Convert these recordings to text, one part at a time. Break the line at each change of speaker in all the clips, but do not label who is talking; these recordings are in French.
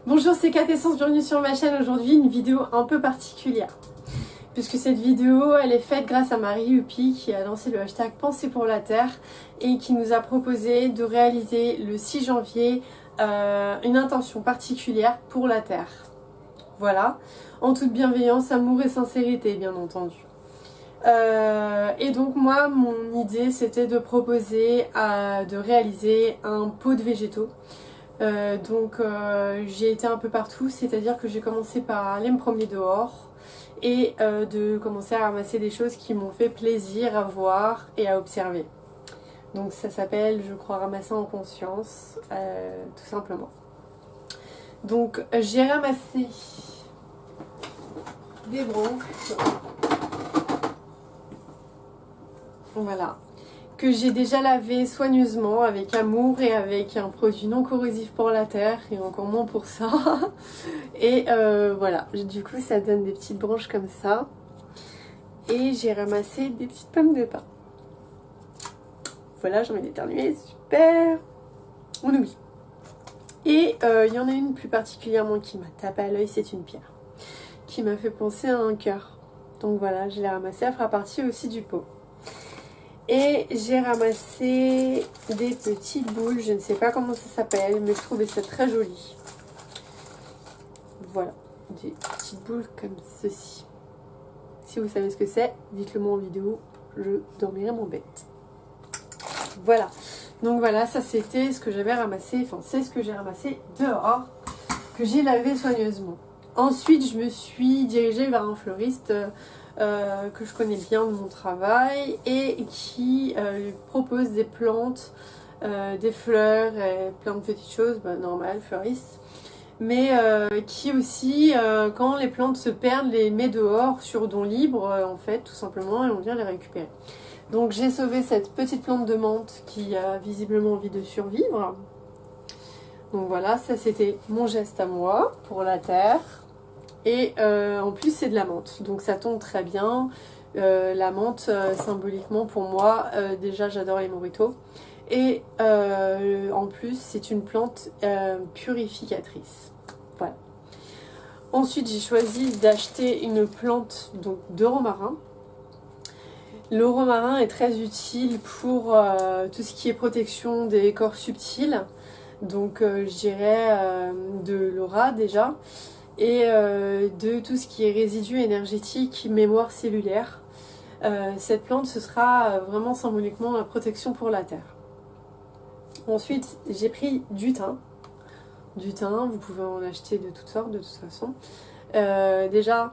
Bonjour, c'est Quintessence, bienvenue sur ma chaîne. Aujourd'hui une vidéo un peu particulière puisque cette vidéo elle est faite grâce à Marie Yupi qui a lancé le hashtag Pensée pour la Terre et qui nous a proposé de réaliser le 6 janvier une intention particulière pour la Terre. Voilà, en toute bienveillance, amour et sincérité bien entendu. Et donc moi mon idée c'était de proposer de réaliser un pot de végétaux. J'ai été un peu partout, c'est-à-dire que j'ai commencé par aller me promener dehors et de commencer à ramasser des choses qui m'ont fait plaisir à voir et à observer. Donc ça s'appelle, je crois, ramasser en conscience, tout simplement. Donc j'ai ramassé des branches, voilà, que j'ai déjà lavé soigneusement avec amour et avec un produit non corrosif pour la terre et encore moins pour ça. Et voilà, du coup ça donne des petites branches comme ça. Et j'ai ramassé des petites pommes de pin. Voilà, j'en ai éternué, super. On oublie. Et il y en a une plus particulièrement qui m'a tapé à l'œil, c'est une pierre qui m'a fait penser à un cœur. Donc voilà, je l'ai ramassée, elle fera partie aussi du pot. Et j'ai ramassé des petites boules, je ne sais pas comment ça s'appelle, mais je trouvais ça très joli. Voilà, des petites boules comme ceci. Si vous savez ce que c'est, dites-le moi en vidéo, je dormirai mon bête. Voilà, donc voilà, ça c'était ce que j'avais ramassé, enfin c'est ce que j'ai ramassé dehors, que j'ai lavé soigneusement. Ensuite, je me suis dirigée vers un fleuriste que je connais bien de mon travail et qui propose des plantes, des fleurs et plein de petites choses, normal, fleuriste, mais qui aussi, quand les plantes se perdent, les met dehors sur don libre, en fait, tout simplement, et on vient les récupérer. Donc j'ai sauvé cette petite plante de menthe qui a visiblement envie de survivre. Donc voilà, ça c'était mon geste à moi pour la terre. Et en plus c'est de la menthe, donc ça tombe très bien. La menthe, symboliquement pour moi, déjà j'adore les mojitos. Et en plus c'est une plante purificatrice. Voilà. Ensuite j'ai choisi d'acheter une plante donc, de romarin. Le romarin est très utile pour tout ce qui est protection des corps subtils. Donc je dirais de l'aura déjà. Et de tout ce qui est résidus énergétiques, mémoire cellulaire. Cette plante, ce sera vraiment symboliquement la protection pour la terre. Ensuite, j'ai pris du thym. Du thym, vous pouvez en acheter de toutes sortes de toute façon. Déjà,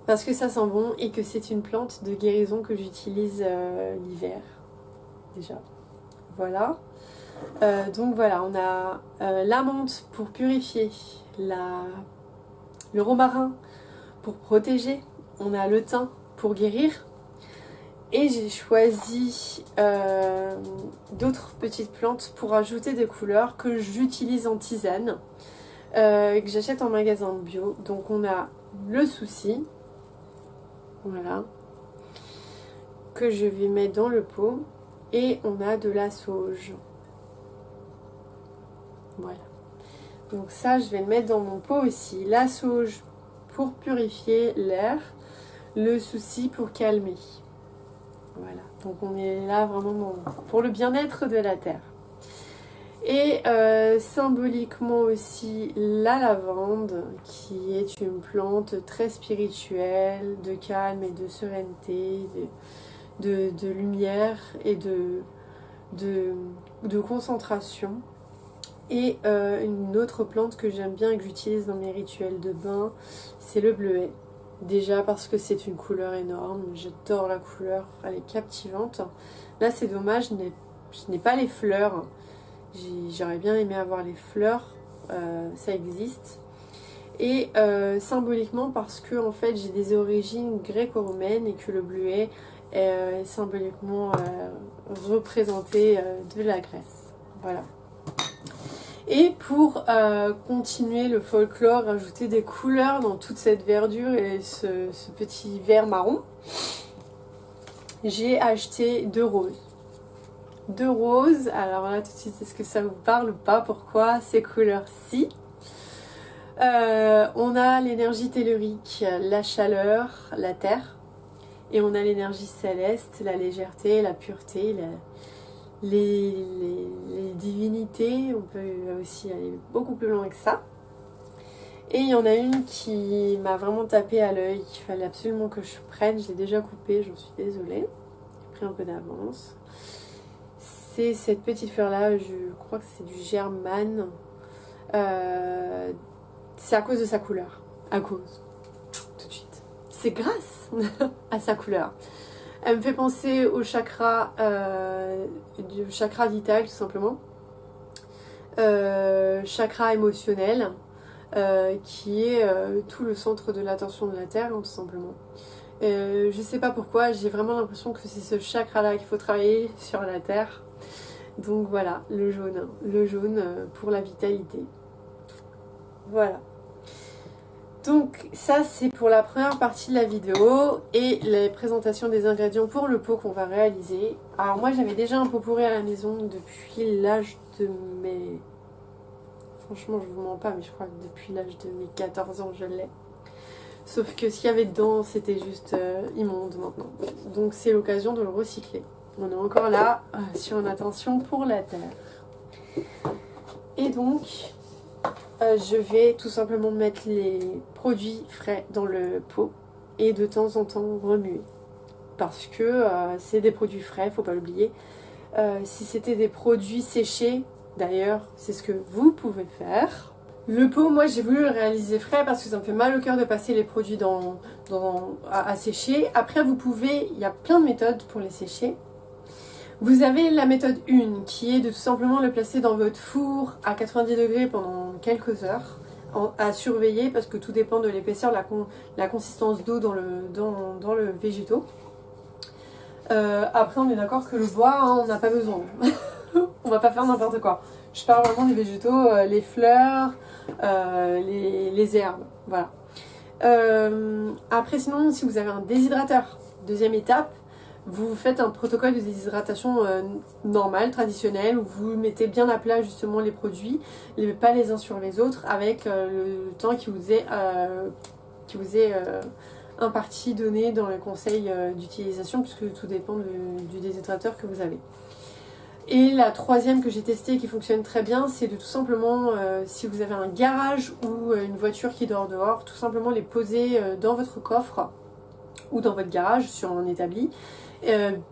parce que ça sent bon et que c'est une plante de guérison que j'utilise l'hiver. Déjà, voilà. Donc voilà, on a la menthe pour purifier, le romarin pour protéger, on a le thym pour guérir. Et j'ai choisi d'autres petites plantes pour ajouter des couleurs que j'utilise en tisane, que j'achète en magasin bio. Donc on a le souci, voilà, que je vais mettre dans le pot. Et on a de la sauge. Voilà. Donc ça, je vais le mettre dans mon pot aussi. La sauge pour purifier l'air, le souci pour calmer. Voilà, donc on est là vraiment pour le bien-être de la terre. Et symboliquement aussi la lavande, qui est une plante très spirituelle, de calme et de sérénité, de lumière et de concentration. Et une autre plante que j'aime bien et que j'utilise dans mes rituels de bain, c'est le bleuet. Déjà parce que c'est une couleur énorme, j'adore la couleur, elle est captivante. Là c'est dommage, je n'ai pas les fleurs. J'aurais bien aimé avoir les fleurs, ça existe. Et symboliquement parce que en fait j'ai des origines gréco-romaines et que le bleuet est symboliquement représenté de la Grèce. Voilà. Et pour continuer le folklore, rajouter des couleurs dans toute cette verdure et ce petit vert marron, j'ai acheté 2 roses. 2 roses, alors là tout de suite, est-ce que ça vous parle ou pas? Pourquoi ces couleurs-ci? On a l'énergie tellurique, la chaleur, la terre. Et on a l'énergie céleste, la légèreté, la pureté, les divinités. On peut aussi aller beaucoup plus loin que ça. Et il y en a une qui m'a vraiment tapé à l'œil, qu'il fallait absolument que je prenne. Je l'ai déjà coupée, j'en suis désolée. J'ai pris un peu d'avance. C'est cette petite fleur-là, je crois que c'est du germane. C'est à cause de sa couleur. À cause. Tout de suite. C'est grâce à sa couleur. Elle me fait penser au chakra, du chakra vital tout simplement. Chakra émotionnel. Qui est tout le centre de l'attention de la Terre, hein, tout simplement. Je sais pas pourquoi, j'ai vraiment l'impression que c'est ce chakra-là qu'il faut travailler sur la Terre. Donc voilà, le jaune pour la vitalité. Voilà. Donc ça c'est pour la première partie de la vidéo et la présentation des ingrédients pour le pot qu'on va réaliser. Alors moi j'avais déjà un pot pourri à la maison depuis l'âge de mes... Franchement, je vous mens pas, mais je crois que depuis l'âge de mes 14 ans, je l'ai. Sauf que ce qu'il y avait dedans, c'était juste immonde maintenant. Donc c'est l'occasion de le recycler. On est encore là, sur une attention pour la terre. Et donc, je vais tout simplement mettre les produits frais dans le pot et de temps en temps remuer. Parce que c'est des produits frais, faut pas l'oublier. Si c'était des produits séchés, d'ailleurs, c'est ce que vous pouvez faire. Le pot, moi j'ai voulu le réaliser frais parce que ça me fait mal au cœur de passer les produits à sécher. Après vous pouvez, il y a plein de méthodes pour les sécher. Vous avez la méthode 1 qui est de tout simplement le placer dans votre four à 90 degrés pendant quelques heures à surveiller parce que tout dépend de l'épaisseur, la consistance d'eau dans le végétaux. Après on est d'accord que le bois, hein, on n'a pas besoin. On va pas faire n'importe quoi. Je parle vraiment des végétaux, les fleurs, les herbes, voilà. Après sinon, si vous avez un déshydrateur, deuxième étape, vous faites un protocole de déshydratation normal, traditionnel, où vous mettez bien à plat justement les produits, pas les uns sur les autres, avec le temps qui vous est imparti, donné dans le conseil d'utilisation, puisque tout dépend du déshydrateur que vous avez. Et la troisième que j'ai testée et qui fonctionne très bien, c'est de tout simplement, si vous avez un garage ou une voiture qui dort dehors, tout simplement les poser dans votre coffre ou dans votre garage sur un établi.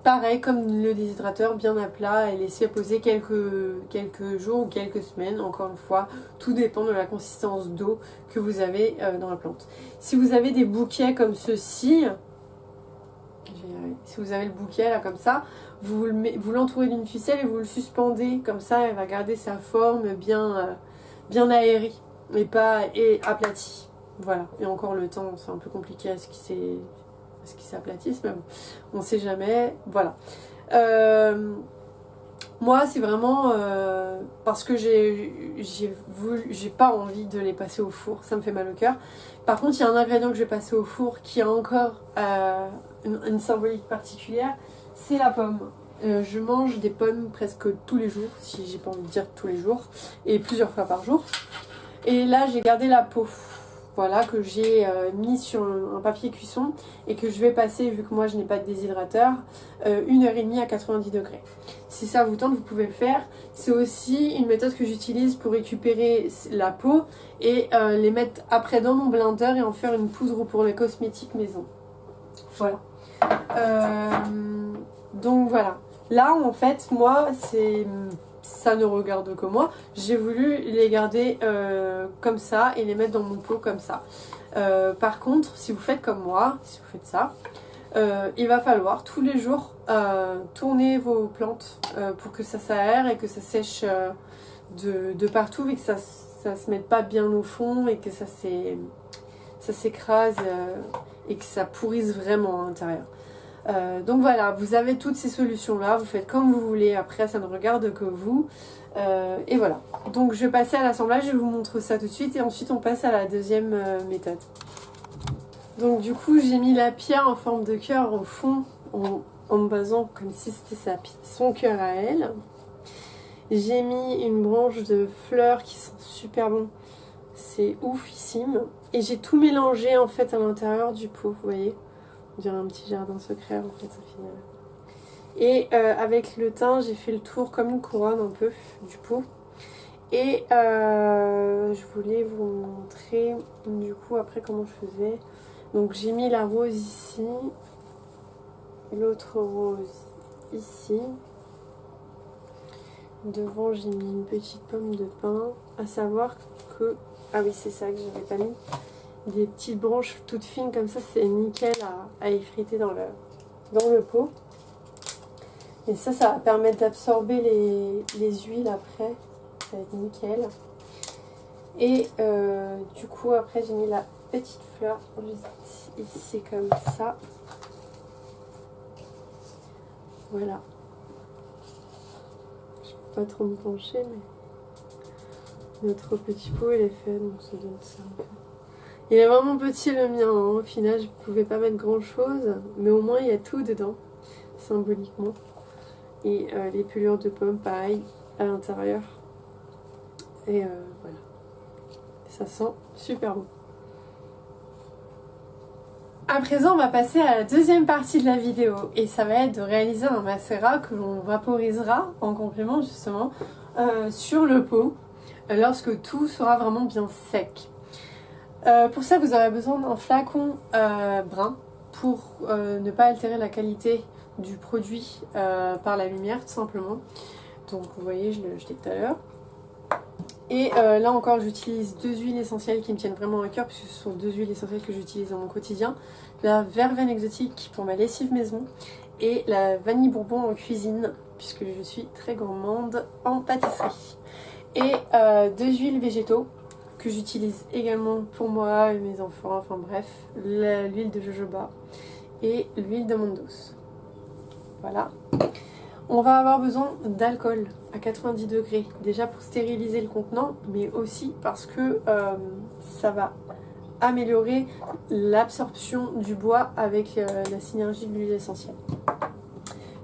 Pareil comme le déshydrateur, bien à plat et laisser poser quelques jours ou quelques semaines, encore une fois, tout dépend de la consistance d'eau que vous avez dans la plante. Si vous avez des bouquets comme ceci, si vous avez le bouquet là comme ça, vous l'entourez d'une ficelle et vous le suspendez, comme ça elle va garder sa forme bien aérée et pas aplatie. Voilà, et encore le temps, c'est un peu compliqué à ce qu'il s'aplatisse, mais bon, on sait jamais, voilà. Moi c'est vraiment parce que j'ai pas envie de les passer au four, ça me fait mal au cœur. Par contre il y a un ingrédient que je vais passer au four qui a encore une symbolique particulière, c'est la pomme. Je mange des pommes presque tous les jours, si j'ai pas envie de dire tous les jours, et plusieurs fois par jour. Et là j'ai gardé la peau, voilà, que j'ai mis sur un papier cuisson et que je vais passer, vu que moi je n'ai pas de déshydrateur, 1h30 à 90 degrés. Si ça vous tente, vous pouvez le faire. C'est aussi une méthode que j'utilise pour récupérer la peau et les mettre après dans mon blender et en faire une poudre pour les cosmétiques maison. Voilà. Donc voilà. Là en fait moi ça ne regarde que moi. J'ai voulu les garder comme ça et les mettre dans mon pot comme ça. Par contre si vous faites comme moi, si vous faites ça, il va falloir tous les jours tourner vos plantes pour que ça s'aère et que ça sèche de partout et que ça se mette pas bien au fond et que ça s'écrase et que ça pourrisse vraiment à l'intérieur. Donc voilà, vous avez toutes ces solutions là, vous faites comme vous voulez, après ça ne regarde que vous, et voilà. Donc je vais passer à l'assemblage, je vous montre ça tout de suite et ensuite on passe à la deuxième méthode. Donc du coup j'ai mis la pierre en forme de cœur au fond, en me basant comme si c'était son cœur à elle. J'ai mis une branche de fleurs qui sent super bon, C'est oufissime. Et j'ai tout mélangé en fait à l'intérieur du pot, vous voyez. On dirait un petit jardin secret en fait au final. Et avec le thym, j'ai fait le tour comme une couronne un peu du pot. Et je voulais vous montrer du coup après comment je faisais. Donc j'ai mis la rose ici, l'autre rose ici. Devant j'ai mis une petite pomme de pin. À savoir que, ah oui c'est ça que j'avais pas mis, des petites branches toutes fines comme ça, c'est nickel à effriter dans le pot. Et ça va permettre d'absorber les huiles après. Ça va être nickel. Et du coup après j'ai mis la petite fleur juste ici comme ça. Voilà. Je peux pas trop me pencher mais notre petit pot il est fait donc ça donne ça un peu. Il est vraiment petit le mien, hein. Au final je pouvais pas mettre grand chose mais au moins il y a tout dedans symboliquement. Et les pelures de pommes pareil à l'intérieur. Et voilà. Ça sent super bon. À présent, on va passer à la deuxième partie de la vidéo. Et ça va être de réaliser un macérat que l'on vaporisera en complément justement sur le pot lorsque tout sera vraiment bien sec. Pour ça, vous aurez besoin d'un flacon brun pour ne pas altérer la qualité du produit par la lumière tout simplement. Donc vous voyez, je l'ai jeté tout à l'heure. Et là encore j'utilise deux huiles essentielles qui me tiennent vraiment à cœur puisque ce sont deux huiles essentielles que j'utilise dans mon quotidien. La verveine exotique pour ma lessive maison et la vanille bourbon en cuisine puisque je suis très gourmande en pâtisserie. Et deux huiles végétaux que j'utilise également pour moi et mes enfants, enfin bref, l'huile de jojoba et l'huile d'amande douce. Voilà. On va avoir besoin d'alcool à 90 degrés, déjà pour stériliser le contenant, mais aussi parce que ça va améliorer l'absorption du bois avec la synergie de l'huile essentielle.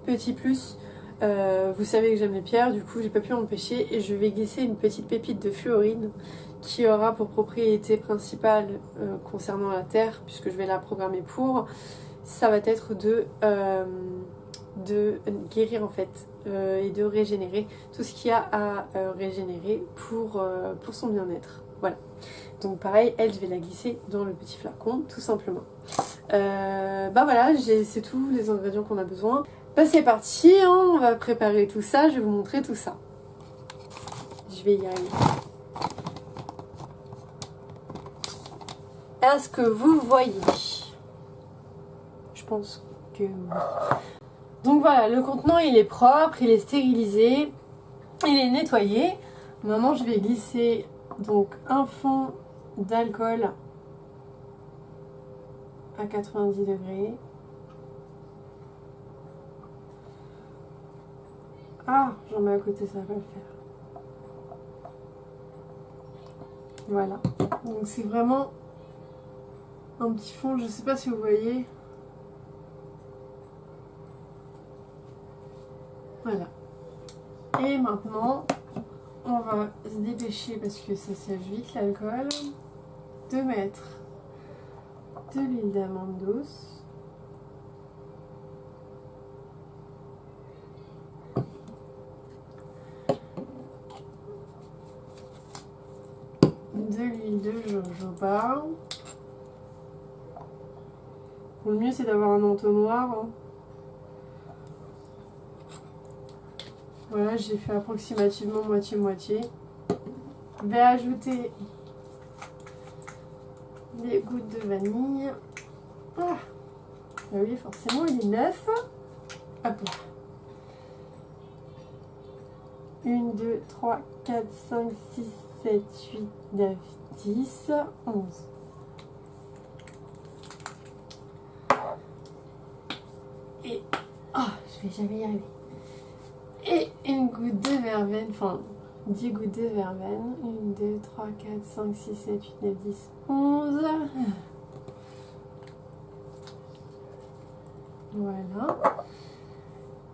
Petit plus, vous savez que j'aime les pierres, du coup j'ai pas pu m'empêcher et je vais glisser une petite pépite de fluorine qui aura pour propriété principale concernant la terre, puisque je vais la programmer pour, ça va être de guérir en fait et de régénérer tout ce qu'il y a à régénérer pour son bien-être. Voilà. Donc pareil, elle je vais la glisser dans le petit flacon tout simplement. Bah voilà, c'est tous les ingrédients qu'on a besoin. Bah c'est parti, hein, on va préparer tout ça, je vais vous montrer tout ça. Je vais y arriver. Est-ce que vous voyez? Je pense que oui. Donc voilà, le contenant il est propre, il est stérilisé, il est nettoyé. Maintenant je vais glisser donc un fond d'alcool à 90 degrés. Ah, j'en mets à côté, ça va pas le faire. Voilà, donc c'est vraiment un petit fond, je sais pas si vous voyez. Voilà. Et maintenant, on va se dépêcher parce que ça sèche vite l'alcool, de mettre de l'huile d'amande douce. De l'huile de jojoba. Le mieux c'est d'avoir un entonnoir. Hein. Voilà, j'ai fait approximativement moitié-moitié. Je vais ajouter des gouttes de vanille. Ah, bah oui, forcément, il est neuf. Hop là. 1, 2, 3, 4, 5, 6, 7, 8, 9, 10, 11. Et... ah, je vais jamais y arriver. Et une goutte de verveine, enfin 10 gouttes de verveine. 1, 2, 3, 4, 5, 6, 7, 8, 9, 10, 11. Voilà.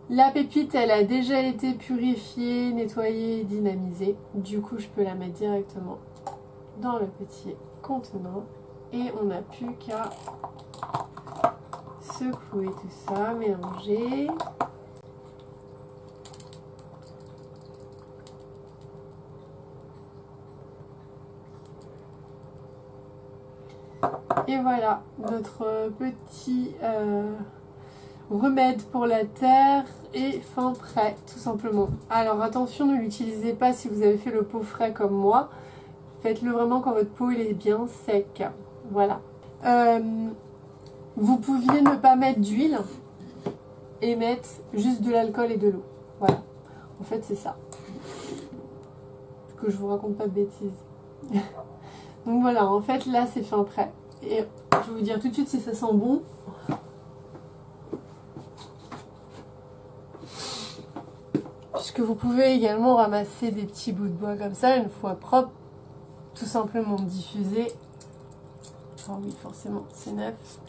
La pépite, elle a déjà été purifiée, nettoyée, dynamisée. Du coup, je peux la mettre directement dans le petit contenant. Et on n'a plus qu'à secouer tout ça, mélanger. Et voilà, notre petit remède pour la terre est fin prêt, tout simplement. Alors attention, ne l'utilisez pas si vous avez fait le pot frais comme moi. Faites-le vraiment quand votre peau il est bien sec. Voilà. Vous pouviez ne pas mettre d'huile et mettre juste de l'alcool et de l'eau. Voilà. En fait, c'est ça. Que je vous raconte pas de bêtises. Donc voilà, en fait, là, c'est fin prêt. Et je vais vous dire tout de suite si ça sent bon. Puisque vous pouvez également ramasser des petits bouts de bois comme ça, une fois propre, tout simplement diffuser. Oh oui, forcément, c'est neuf.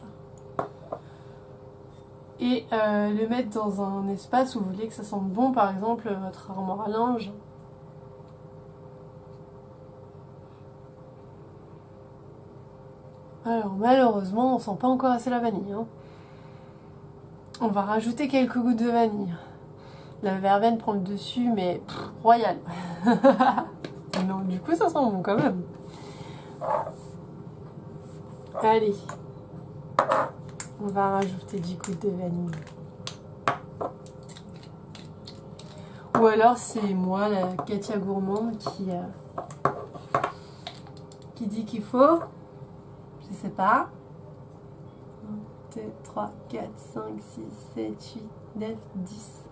Et le mettre dans un espace où vous voulez que ça sente bon, par exemple votre armoire à linge. Alors malheureusement, on sent pas encore assez la vanille. Hein. On va rajouter quelques gouttes de vanille. La verveine prend le dessus, mais royal. Non, du coup, ça sent bon quand même. Allez, on va rajouter 10 gouttes de vanille. Ou alors c'est moi, la Katia Gourmande, qui dit qu'il faut. Je sais pas. 1, 2, 3, 4, 5, 6, 7, 8, 9, 10.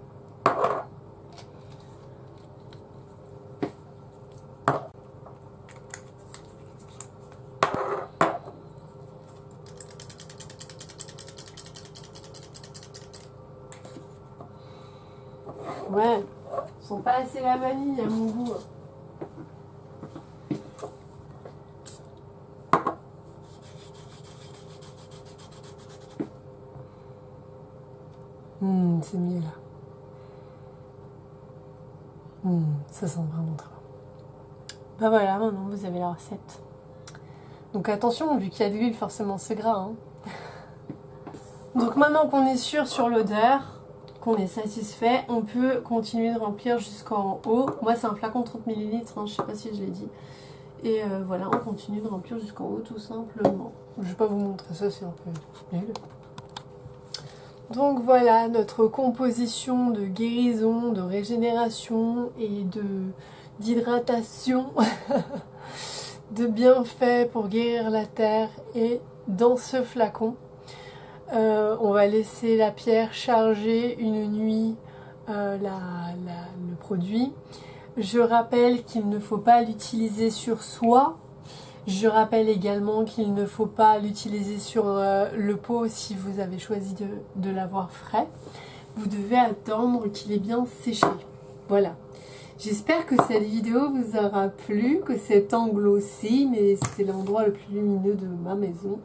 Ouais, ils sont pas assez la vanille à mon goût. C'est mieux là. Ça sent vraiment très bon. Bah voilà, maintenant vous avez la recette. Donc attention, vu qu'il y a de l'huile, forcément c'est gras. Hein. Donc maintenant qu'on est sûr sur l'odeur, qu'on est satisfait, on peut continuer de remplir jusqu'en haut. Moi c'est un flacon 30 ml, hein, je sais pas si je l'ai dit. Et voilà, on continue de remplir jusqu'en haut tout simplement. Je vais pas vous montrer ça, c'est un peu nul. Donc voilà notre composition de guérison, de régénération et d'hydratation, de bienfaits pour guérir la terre est dans ce flacon. On va laisser la pierre charger une nuit le produit. Je rappelle qu'il ne faut pas l'utiliser sur soi. Je rappelle également qu'il ne faut pas l'utiliser sur le pot si vous avez choisi de l'avoir frais. Vous devez attendre qu'il ait bien séché. Voilà. J'espère que cette vidéo vous aura plu, que cet angle aussi, mais c'est l'endroit le plus lumineux de ma maison.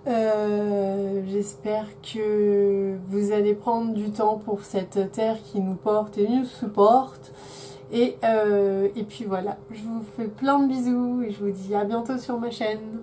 J'espère que vous allez prendre du temps pour cette terre qui nous porte et nous supporte. Et puis voilà, je vous fais plein de bisous et je vous dis à bientôt sur ma chaîne.